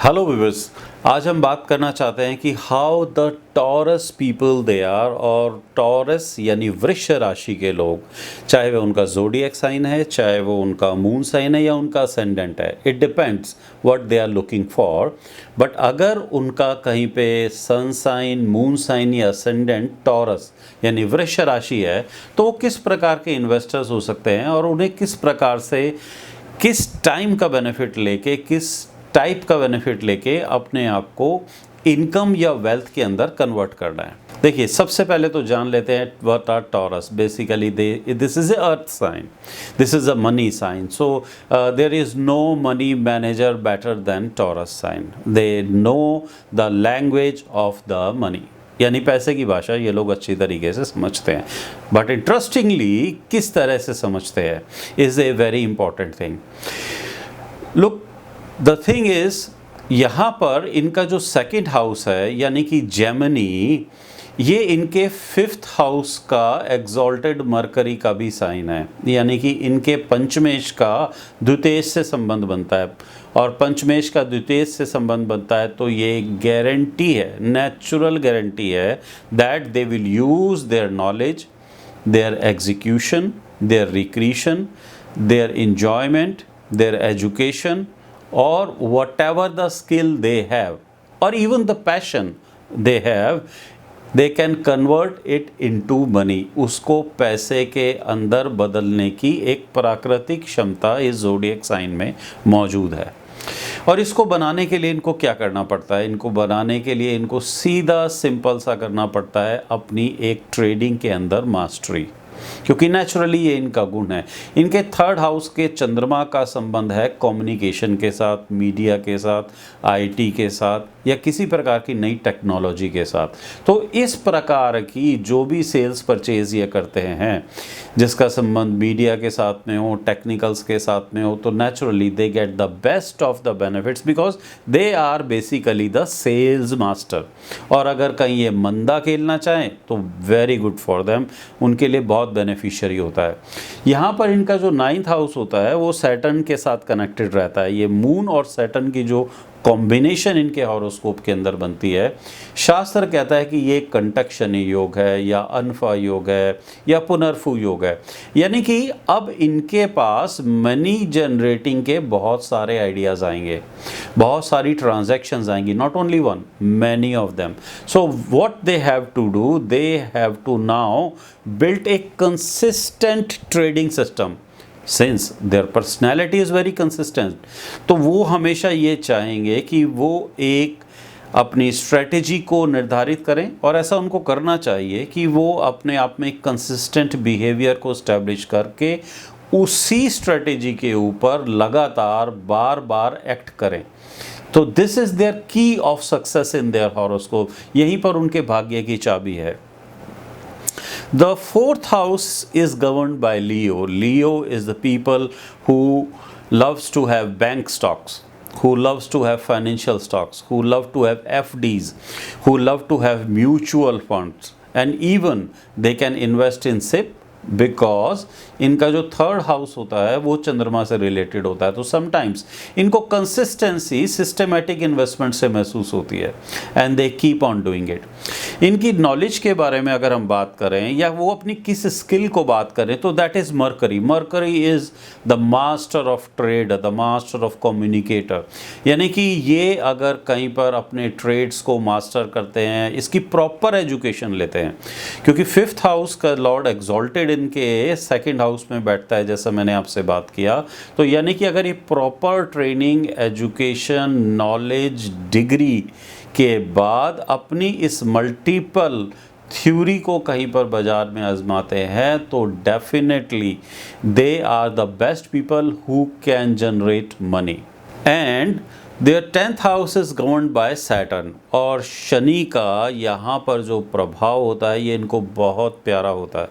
Hello viewers, आज हम बात करना चाहते हैं कि how the Taurus people they are, और टॉरस यानी वृष राशि के लोग, चाहे वो उनका ज़ोडिएक साइन है, चाहे वो उनका मून साइन है या उनका असेंडेंट है, it depends what they are looking for. But अगर उनका कहीं पे सन साइन, मून साइन या असेंडेंट टॉरस यानी वृष राशि है, तो वो किस प्रकार के इन्वेस्टर्स हो सकते हैं और उन्हें किस प्रकार से, किस टाइम का बेनिफिट लेके, किस टाइप का बेनिफिट लेके अपने आप को इनकम या वेल्थ के अंदर कन्वर्ट करना है। देखिए, सबसे पहले तो जान लेते हैं what are Taurus. Basically this is a earth sign, this is a money sign, so there is no money manager better than Taurus sign. They know the language of the money, यानी पैसे की भाषा ये लोग अच्छी तरीके से समझते हैं। बट इंटरेस्टिंगली किस तरह से समझते हैं is a very important thing. Look, the thing is, यहाँ पर इनका जो सेकंड हाउस है यानी कि जेमिनी, ये इनके फिफ्थ हाउस का एग्जॉल्टेड मरकरी का भी साइन है, यानी कि इनके पंचमेश का द्वितेश से संबंध बनता है, और पंचमेश का द्वितेश से संबंध बनता है तो ये गारंटी है, नेचुरल गारंटी है that they will use their knowledge, their execution, their recreation, their enjoyment, their education, or whatever the skill they have or even the passion they have, they can convert it into money। उसको पैसे के अंदर बदलने की एक प्राकृतिक क्षमता इस ज़ोडिएक साइन में मौजूद है। और इसको बनाने के लिए इनको क्या करना पड़ता है? इनको बनाने के लिए इनको सीधा सिंपल सा करना पड़ता है अपनी एक ट्रेडिंग के अंदर मास्टरी, क्योंकि नेचुरली ये इनका गुण है। इनके थर्ड हाउस के चंद्रमा का संबंध है कम्युनिकेशन के साथ, मीडिया के साथ, आईटी के साथ या किसी प्रकार की नई टेक्नोलॉजी के साथ। तो इस प्रकार की जो भी सेल्स परचेज ये करते हैं जिसका संबंध मीडिया के साथ में हो, टेक्निकल्स के साथ में हो, तो naturally they get the best of the benefits because they are basically the sales master. और अगर कहीं ये मंदा खेलना चाहें तो वेरी गुड फॉर देम, उनके लिए बहुत बेनिफिशियरी होता है। यहाँ पर इनका जो नाइन्थ हाउस होता है वो सैटर्न के साथ कनेक्टेड रहता है। ये मून और सैटर्न की जो कॉम्बिनेशन इनके हॉरोस्कोप के अंदर बनती है, शास्त्र कहता है कि ये कंटकशनी योग है या अनफा योग है या पुनर्फु योग है, यानी कि अब इनके पास मनी जनरेटिंग के बहुत सारे आइडियाज़ आएंगे, बहुत सारी ट्रांजैक्शंस आएंगी, not only one, many of them. So what they have to do, they have to now build a consistent trading system since their personality is very consistent. तो वो हमेशा ये चाहेंगे कि वो एक अपनी स्ट्रेटेजी को निर्धारित करें, और ऐसा उनको करना चाहिए कि वो अपने आप में एक कंसिस्टेंट बिहेवियर को इस्टेब्लिश करके उसी स्ट्रेटेजी के ऊपर लगातार बार बार एक्ट करें। तो दिस इज़ देयर की of success in their horoscope, यहीं पर उनके भाग्य की चाबी है। The fourth house is governed by Leo. Leo is the people who loves to have bank stocks, who loves to have financial stocks, who love to have FDs, who love to have mutual funds, and even they can invest in SIP because इनका जो third house होता है वो चंद्रमा से related होता है। तो समटाइम्स इनको कंसिस्टेंसी सिस्टमेटिक इन्वेस्टमेंट से महसूस होती है and they keep on doing it. इनकी नॉलेज के बारे में अगर हम बात करें या वो अपनी किस स्किल को बात करें तो that is mercury. Mercury is the master of trade, the master of communicator, यानी कि ये अगर कहीं पर अपने ट्रेड्स को मास्टर करते हैं, इसकी प्रॉपर एजुकेशन लेते हैं, क्योंकि फिफ्थ हाउस का लॉर्ड एग्जॉल्टेड इनके सेकंड हाउस में बैठता है, जैसा मैंने आपसे बात किया। तो यानी कि अगर ये proper training, education, knowledge, degree के बाद अपनी इस मल्टीपल थ्योरी को कहीं पर बाजार में आजमाते हैं तो definitely they are the best people who can generate money. And their tenth house is governed by Saturn, और शनि का यहाँ पर जो प्रभाव होता है ये इनको बहुत प्यारा होता है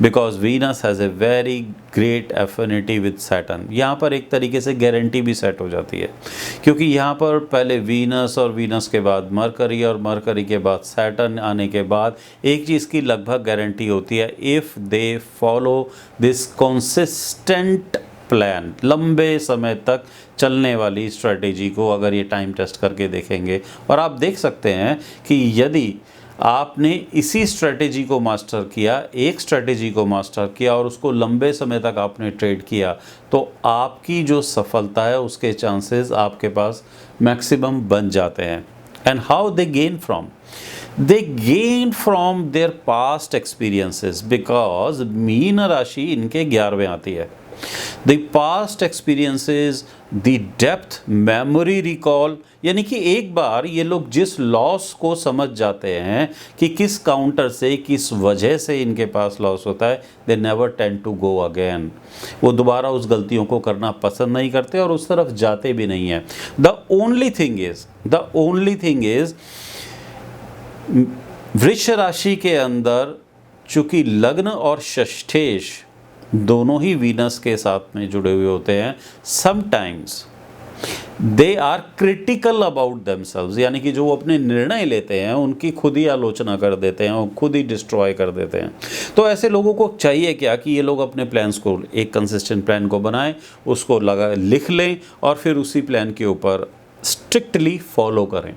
because Venus has a very great affinity with Saturn. यहाँ पर एक तरीके से गारंटी भी सेट हो जाती है, क्योंकि यहाँ पर पहले वीनस और वीनस के बाद मरकरी और मरकरी के बाद सैटर्न आने के बाद एक चीज़ की लगभग गारंटी होती है, if they follow this consistent plan, लंबे समय तक चलने वाली स्ट्रेटेजी को अगर ये टाइम टेस्ट करके देखेंगे, और आप देख सकते हैं कि यदि आपने इसी स्ट्रेटेजी को मास्टर किया, एक स्ट्रेटेजी को मास्टर किया और उसको लंबे समय तक आपने ट्रेड किया, तो आपकी जो सफलता है उसके चांसेस आपके पास मैक्सिमम बन जाते हैं। And how they gain from, they gain from their past experiences, because mean राशि इनके 11वें आती है। the past experiences, the depth, memory recall, यानी कि एक बार ये लोग जिस लॉस को समझ जाते हैं कि किस काउंटर से, किस वजह से इनके पास लॉस होता है, they never tend to go again, वो दोबारा उस गलतियों को करना पसंद नहीं करते और उस तरफ जाते भी नहीं हैं। the only thing is वृष राशि के अंदर चूंकि लग्न और षष्ठेश दोनों ही वीनस के साथ में जुड़े हुए होते हैं, sometimes they are critical about themselves, यानी कि जो वो अपने निर्णय लेते हैं उनकी खुद ही आलोचना कर देते हैं और खुद ही डिस्ट्रॉय कर देते हैं। तो ऐसे लोगों को चाहिए क्या कि ये लोग अपने प्लान्स को, एक कंसिस्टेंट प्लान को बनाएं, उसको लिख लें और फिर उसी प्लान के ऊपर स्ट्रिक्टली फॉलो करें।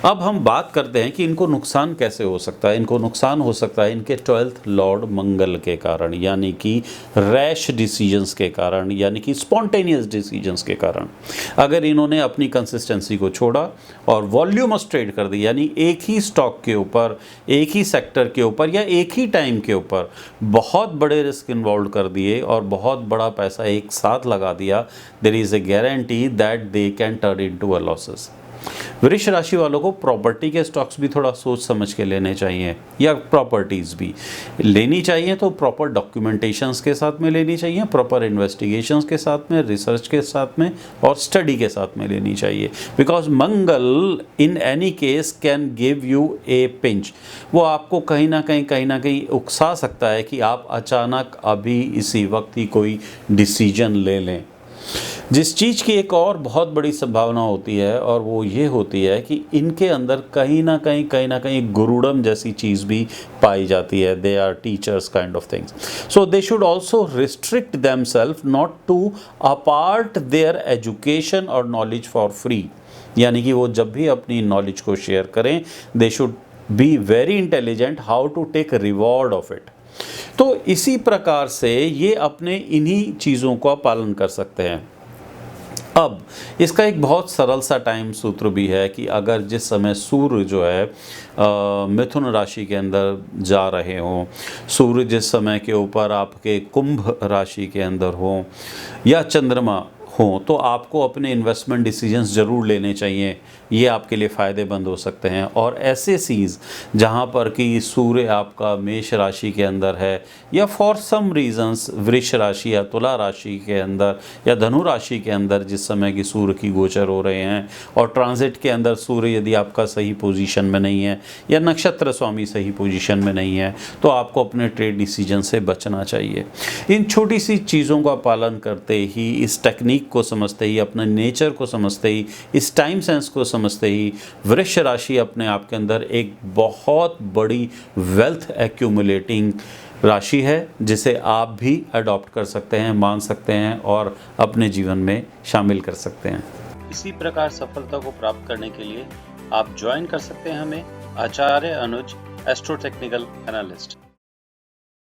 अब हम बात करते हैं कि इनको नुकसान कैसे हो सकता है। इनको नुकसान हो सकता है इनके 12th लॉर्ड मंगल के कारण, यानी कि रैश डिसीजंस के कारण, यानी कि स्पॉन्टेनियस डिसीजंस के कारण। अगर इन्होंने अपनी कंसिस्टेंसी को छोड़ा और वॉल्यूमस ट्रेड कर दी, यानी एक ही स्टॉक के ऊपर, एक ही सेक्टर के ऊपर या एक ही टाइम के ऊपर बहुत बड़े रिस्क इन्वॉल्व कर दिए और बहुत बड़ा पैसा एक साथ लगा दिया, there is a guarantee that they can turn into a losses. वृष राशि वालों को प्रॉपर्टी के स्टॉक्स भी थोड़ा सोच समझ के लेने चाहिए, या प्रॉपर्टीज़ भी लेनी चाहिए तो प्रॉपर डॉक्यूमेंटेशंस के साथ में लेनी चाहिए, प्रॉपर इन्वेस्टिगेशंस के साथ में, रिसर्च के साथ में और स्टडी के साथ में लेनी चाहिए। Because Mangal in any case can give U A pinch, वो आपको कहीं ना कहीं उकसा सकता है कि आप अचानक अभी इसी वक्त ही कोई डिसीजन ले लें। जिस चीज़ की एक और बहुत बड़ी संभावना होती है और वो ये होती है कि इनके अंदर कहीं ना कहीं गुरुडम जैसी चीज़ भी पाई जाती है। They are teachers kind of things, so they should also restrict themself not to apart their education और नॉलेज फॉर फ्री, यानी कि वो जब भी अपनी नॉलेज को शेयर करें, they should be very intelligent how to take reward of it. तो इसी प्रकार से ये अपने इन्हीं चीज़ों का पालन कर सकते हैं। अब इसका एक बहुत सरल सा टाइम सूत्र भी है कि अगर जिस समय सूर्य जो है मिथुन राशि के अंदर जा रहे हों, सूर्य जिस समय के ऊपर आपके कुंभ राशि के अंदर हो या चंद्रमा हो, तो आपको अपने इन्वेस्टमेंट डिसीजंस ज़रूर लेने चाहिए। ये आपके लिए फ़ायदेमंद हो सकते हैं। और ऐसे सीज़ जहाँ पर कि सूर्य आपका मेष राशि के अंदर है या फॉर सम रीजंस वृष राशि या तुला राशि के अंदर या धनु राशि के अंदर जिस समय की सूर्य की गोचर हो रहे हैं और ट्रांजिट के अंदर सूर्य यदि आपका सही पोजीशन में नहीं है या नक्षत्र स्वामी सही पोजीशन में नहीं है, तो आपको अपने ट्रेड डिसीजन से बचना चाहिए। इन छोटी सी चीज़ों का पालन करते ही, इस टेक्निक को समझते ही, अपने नेचर को समझते ही, इस टाइम सेंस को समझते ही, वृष राशि अपने आप के अंदर एक बहुत बड़ी वेल्थ एक्यूमुलेटिंग राशि है जिसे आप भी अडॉप्ट कर सकते हैं, मान सकते हैं और अपने जीवन में शामिल कर सकते हैं। इसी प्रकार सफलता को प्राप्त करने के लिए आप ज्वाइन कर सकते हैं हमें आचार्य अनुज एस्ट्रो टेक्निकल एनालिस्ट।